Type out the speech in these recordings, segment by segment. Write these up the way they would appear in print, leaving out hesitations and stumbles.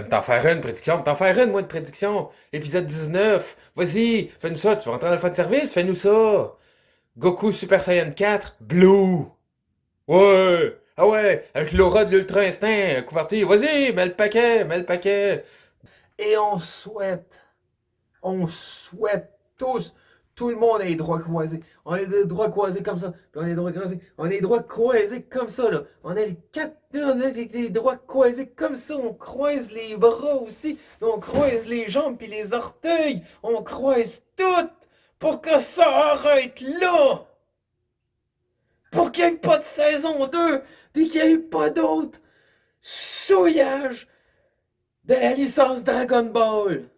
T'en faire une prédiction, t'en faire une, moi, de prédiction. Épisode 19. Vas-y, fais-nous ça. Tu vas rentrer dans le fan service? Fais-nous ça. Goku Super Saiyan 4, Blue. Ouais. Ah ouais, avec l'aura de l'Ultra Instinct, coup parti. Vas-y, mets le paquet, mets le paquet. Et on souhaite tous, tout le monde a les droits croisés. On a les droits croisés comme ça. Puis on a les droits croisés. On a les droits croisés comme ça, là. On a les quatre, on a les droits croisés comme ça. On croise les bras aussi. On croise les jambes puis les orteils. On croise tout pour que ça arrête là. Pour qu'il n'y ait pas de saison 2 puis qu'il n'y ait pas d'autres souillages de la licence Dragon Ball.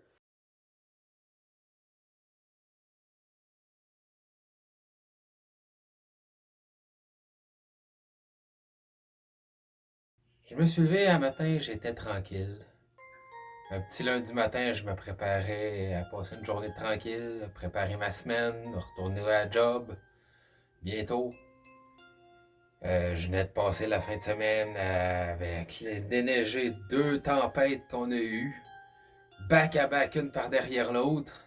Je me suis levé un matin, j'étais tranquille. Un petit lundi matin, je me préparais à passer une journée tranquille, à préparer ma semaine, à retourner à la job bientôt. Je venais de passer la fin de semaine avec les déneigés deux tempêtes qu'on a eues, back à back, une par derrière l'autre.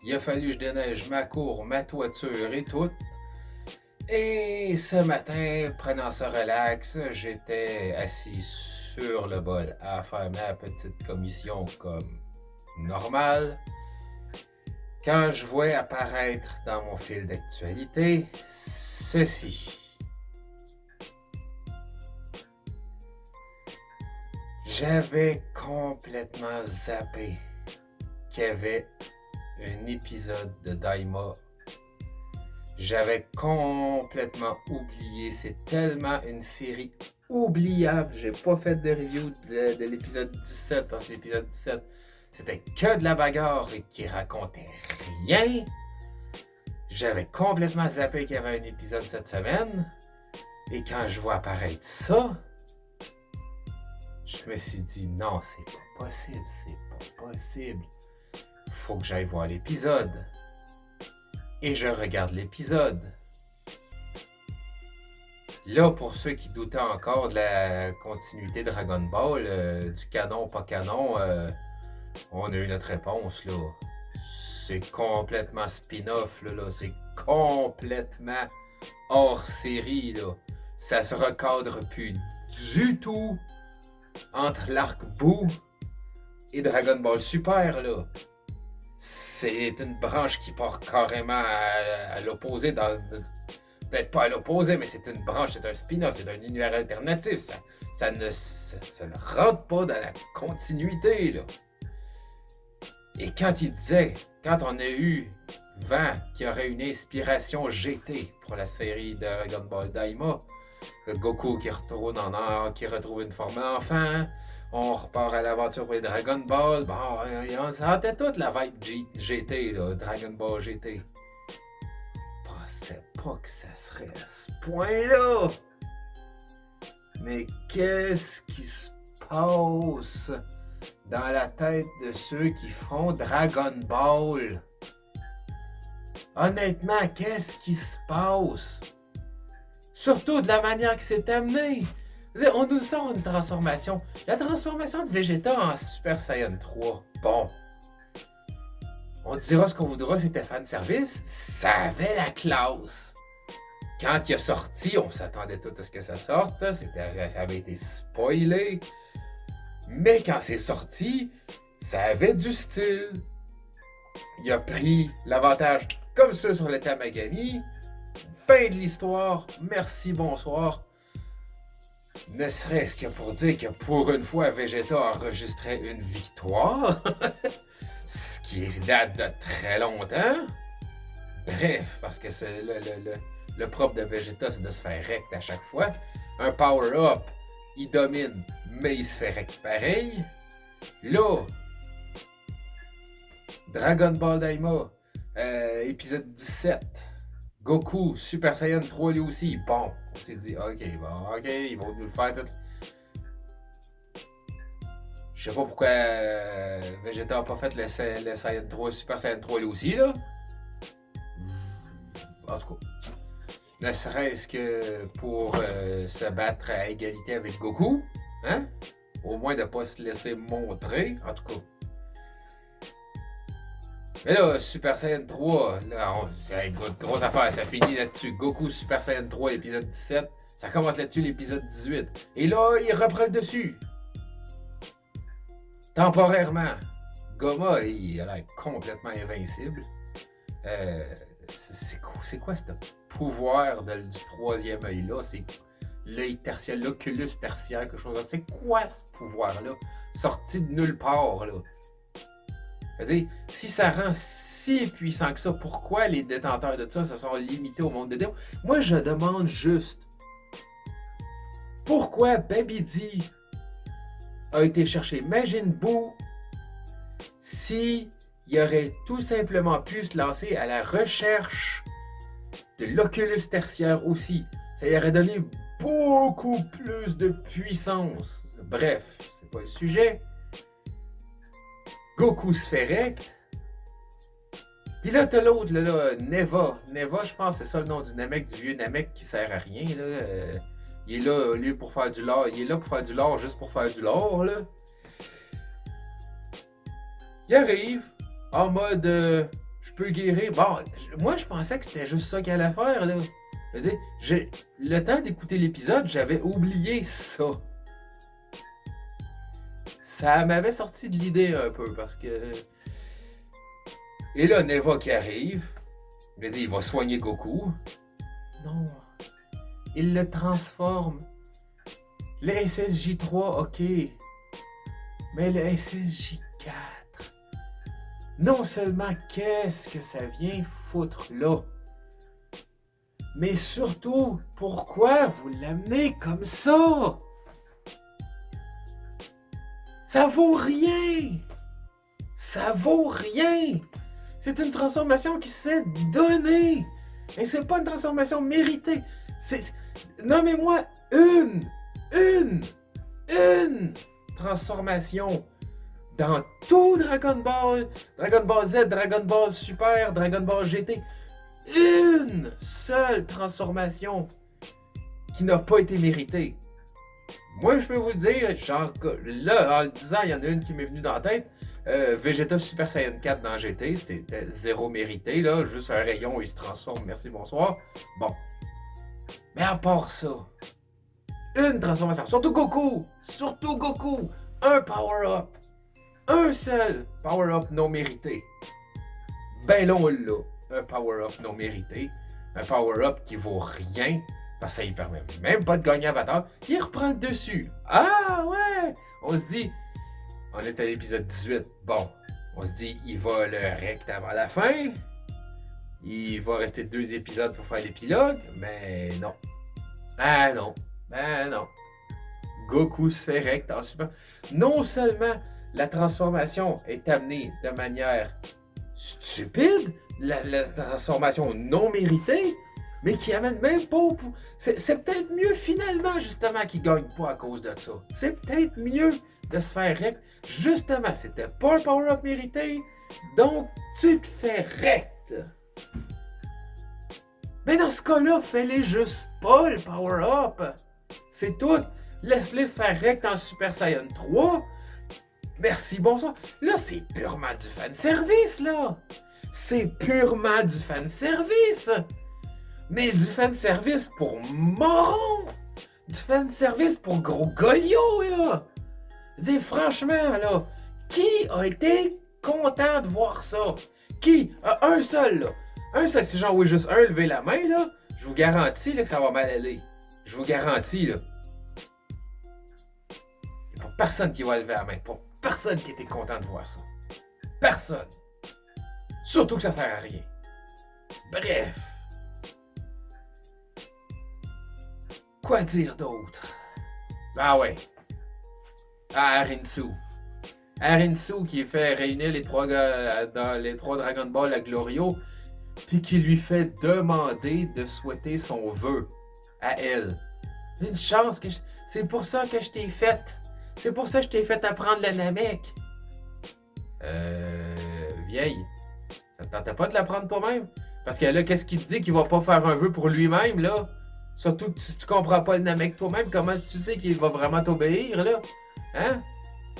Il a fallu que je déneige ma cour, ma toiture et tout. Et ce matin, prenant ça relax, j'étais assis sur le bol à faire ma petite commission comme normal. Quand je vois apparaître dans mon fil d'actualité ceci. J'avais complètement zappé qu'il y avait un épisode de Daima. J'avais complètement oublié. C'est tellement une série oubliable. J'ai pas fait de review de l'épisode 17 parce que l'épisode 17, c'était que de la bagarre et qui racontait rien. J'avais complètement zappé qu'il y avait un épisode cette semaine. Et quand je vois apparaître ça, je me suis dit non, c'est pas possible, c'est pas possible. Faut que j'aille voir l'épisode. Et je regarde l'épisode. Là, pour ceux qui doutaient encore de la continuité de Dragon Ball, du canon, pas canon, on a eu notre réponse, là. C'est complètement spin-off, là. C'est complètement hors série, là. Ça se recadre plus du tout entre l'arc Boo et Dragon Ball Super, là. C'est une branche qui part carrément à l'opposé, peut-être pas à l'opposé, mais c'est une branche, c'est un spin-off, c'est un univers alternatif. Ça ne rentre pas dans la continuité, là. Et quand il disait, quand on a eu vent qu'il y aurait une inspiration GT pour la série de Dragon Ball Daima, Goku qui retrouve une forme d'enfant, on repart à l'aventure pour les Dragon Ball. Bon, on sentait toute la vibe GT, là, Dragon Ball GT. Je pensais pas que ça serait à ce point-là. Mais qu'est-ce qui se passe dans la tête de ceux qui font Dragon Ball? Honnêtement, qu'est-ce qui se passe? Surtout de la manière que c'est amené. On nous sort une transformation. La transformation de Vegeta en Super Saiyan 3. Bon. On dira ce qu'on voudra, c'était fan service. Ça avait la classe. Quand il a sorti, on s'attendait tout à ce que ça sorte. Ça avait été spoilé. Mais quand c'est sorti, ça avait du style. Il a pris l'avantage comme ça sur le Tamagami. Fin de l'histoire. Merci, bonsoir. Ne serait-ce que pour dire que pour une fois, Vegeta enregistrait une victoire. Ce qui date de très longtemps. Bref, parce que c'est le propre de Vegeta, c'est de se faire rect à chaque fois. Un power-up, il domine, mais il se fait rect pareil. Là, Dragon Ball Daima, épisode 17. Goku, Super Saiyan 3 lui aussi. Bon, on s'est dit, ok, ils vont nous le faire tout. Je sais pas pourquoi Vegeta a pas fait le Saiyan 3, Super Saiyan 3 lui aussi, là. En tout cas, ne serait-ce que pour se battre à égalité avec Goku, hein? Au moins de ne pas se laisser montrer, en tout cas. Mais là, Super Saiyan 3, là, grosse affaire, ça finit là-dessus. Goku Super Saiyan 3, épisode 17. Ça commence là-dessus, l'épisode 18. Et là, il reprend le dessus. Temporairement. Goma, il a l'air complètement invincible. C'est quoi ce pouvoir du troisième œil-là? C'est l'œil tertiaire, l'oculus tertiaire, quelque chose comme ça. C'est quoi ce pouvoir-là? Sorti de nulle part, là. C'est-à-dire, si ça rend si puissant que ça, pourquoi les détenteurs de ça se sont limités au monde des démons? Moi, je demande juste, pourquoi Babidi a été chercher Majin Buu si il aurait tout simplement pu se lancer à la recherche de l'oculus tertiaire aussi? Ça lui aurait donné beaucoup plus de puissance. Bref, c'est pas le sujet. Goku se fait rect. Puis là, t'as l'autre, là, Neva. Neva, je pense que c'est ça le nom du Namek, du vieux Namek qui sert à rien. Là. Il est là, lui, pour faire du lore. Il est là pour faire du lore, juste pour faire du lore, là. Il arrive en mode je peux guérir. Bon, moi, je pensais que c'était juste ça qu'il allait faire, là. Je veux dire, le temps d'écouter l'épisode, j'avais oublié ça. Ça m'avait sorti de l'idée un peu parce que. Et là, Neva qui arrive. Il va soigner Goku. Non. Il le transforme. Le SSJ3, ok. Mais le SSJ4. Non seulement qu'est-ce que ça vient foutre là, mais surtout, pourquoi vous l'amenez comme ça? Ça vaut rien! Ça vaut rien! C'est une transformation qui se fait donner! Et c'est pas une transformation méritée! Nommez-moi une transformation dans tout Dragon Ball Z, Dragon Ball Super, Dragon Ball GT. Une seule transformation qui n'a pas été méritée. Moi, je peux vous le dire, genre, là, en le disant, il y en a une qui m'est venue dans la tête. Vegeta Super Saiyan 4 dans GT, c'était zéro mérité, là. Juste un rayon, il se transforme, merci, bonsoir. Bon. Mais à part ça, une transformation. Surtout Goku! Un power-up! Un seul power-up non mérité. Ben long, là. Un power-up non mérité. Un power-up qui vaut rien. Parce que ça ne permet même pas de gagner Avatar. Il reprend le dessus. Ah ouais! On se dit, on est à l'épisode 18. Bon, on se dit, il va le rect avant la fin. Il va rester 2 épisodes pour faire l'épilogue. Mais non. Ben non. Goku se fait rect en super. Non seulement la transformation est amenée de manière stupide, la transformation non méritée, mais qui amène même pas au... C'est peut-être mieux finalement, justement, qu'il gagne pas à cause de ça. C'est peut-être mieux de se faire rect. Justement, c'était pas un power-up mérité, donc tu te fais rect. Mais dans ce cas-là, fais-les juste pas le power-up. C'est tout. Laisse-les se faire rect en Super Saiyan 3. Merci, bonsoir. Là, c'est purement du fanservice, là. C'est purement du fanservice. Mais du fanservice pour moron. Du fanservice pour gros goliot, là. Dis franchement, là, qui a été content de voir ça? Qui? Un seul, là. Un seul, si j'en vois juste un lever la main, là, je vous garantis là, que ça va mal aller. Je vous garantis, là. Il n'y a pas personne qui va lever la main. Pas personne qui était content de voir ça. Personne. Surtout que ça sert à rien. Bref. Quoi dire d'autre? Ah ouais. Arinsu. Arinsu qui fait réunir les 3 gars dans les 3 Dragon Ball à Glorio, puis qui lui fait demander de souhaiter son vœu à elle. Une chance que c'est pour ça que je t'ai faite. C'est pour ça que je t'ai fait apprendre le Namek. Vieille. Ça te tentait pas de l'apprendre toi-même? Parce que là, qu'est-ce qu'il te dit qu'il va pas faire un vœu pour lui-même, là? Surtout que tu comprends pas le Namek toi-même, comment tu sais qu'il va vraiment t'obéir, là? Hein?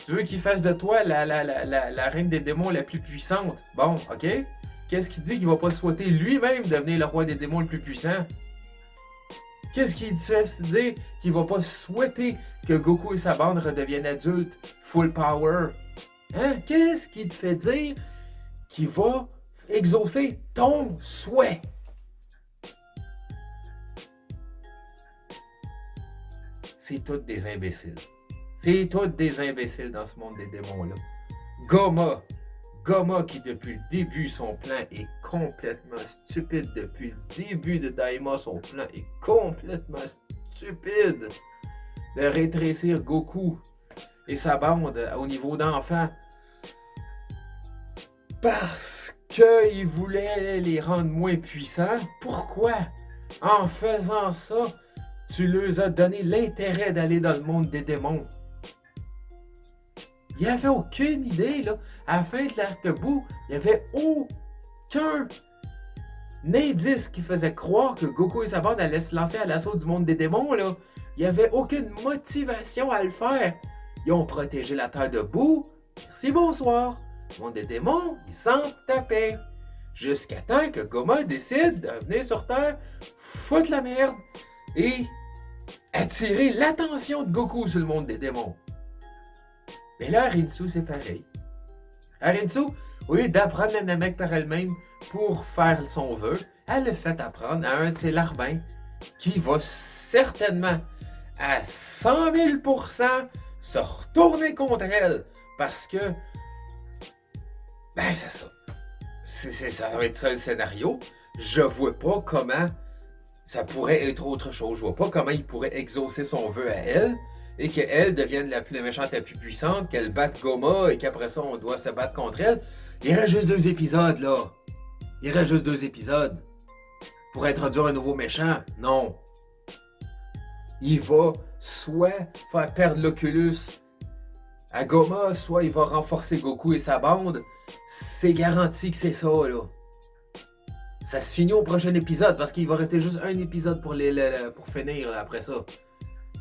Tu veux qu'il fasse de toi la reine des démons la plus puissante? Bon, ok. Qu'est-ce qui dit qu'il va pas souhaiter lui-même devenir le roi des démons le plus puissant? Qu'est-ce qui te fait dire qu'il va pas souhaiter que Goku et sa bande redeviennent adultes, full power? Hein? Qu'est-ce qui te fait dire qu'il va exaucer ton souhait? C'est tous des imbéciles. C'est tous des imbéciles dans ce monde des démons-là. Goma qui depuis le début, son plan est complètement stupide. Depuis le début de Daima, son plan est complètement stupide. De rétrécir Goku et sa bande au niveau d'enfants. Parce qu'il voulait les rendre moins puissants. Pourquoi? En faisant ça, tu leur as donné l'intérêt d'aller dans le monde des démons. Il n'y avait aucune idée, là. À la fin de l'arc-bout, il n'y avait aucun indice qui faisait croire que Goku et sa bande allaient se lancer à l'assaut du monde des démons, là. Il n'y avait aucune motivation à le faire. Ils ont protégé la terre de Boo. Merci, bonsoir. Le monde des démons, ils s'en tapaient. Jusqu'à temps que Goma décide de venir sur Terre, foutre la merde et attirer l'attention de Goku sur le monde des démons. Mais là, Arinsu, c'est pareil. Arinsu, au lieu d'apprendre la Namek par elle-même pour faire son vœu, elle le fait apprendre à un de ses larbins qui va certainement à 100 000% se retourner contre elle parce que, ben c'est ça. Ça va être ça le scénario. Je vois pas comment ça pourrait être autre chose. Je vois pas comment il pourrait exaucer son vœu à elle et qu'elle devienne la plus méchante, la plus puissante, qu'elle batte Goma et qu'après ça, on doit se battre contre elle. Il reste juste 2 épisodes, là. Il reste juste 2 épisodes. Pour introduire un nouveau méchant, non. Il va soit faire perdre l'Oculus à Goma, soit il va renforcer Goku et sa bande. C'est garanti que c'est ça, là. Ça se finit au prochain épisode parce qu'il va rester juste un épisode pour finir là, après ça.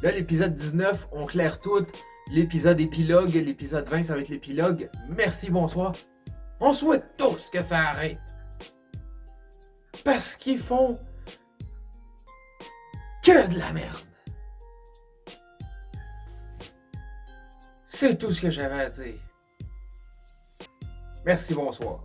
Là, l'épisode 19, on claire tout. L'épisode épilogue, l'épisode 20, ça va être l'épilogue. Merci, bonsoir. On souhaite tous que ça arrête. Parce qu'ils font que de la merde. C'est tout ce que j'avais à dire. Merci, bonsoir.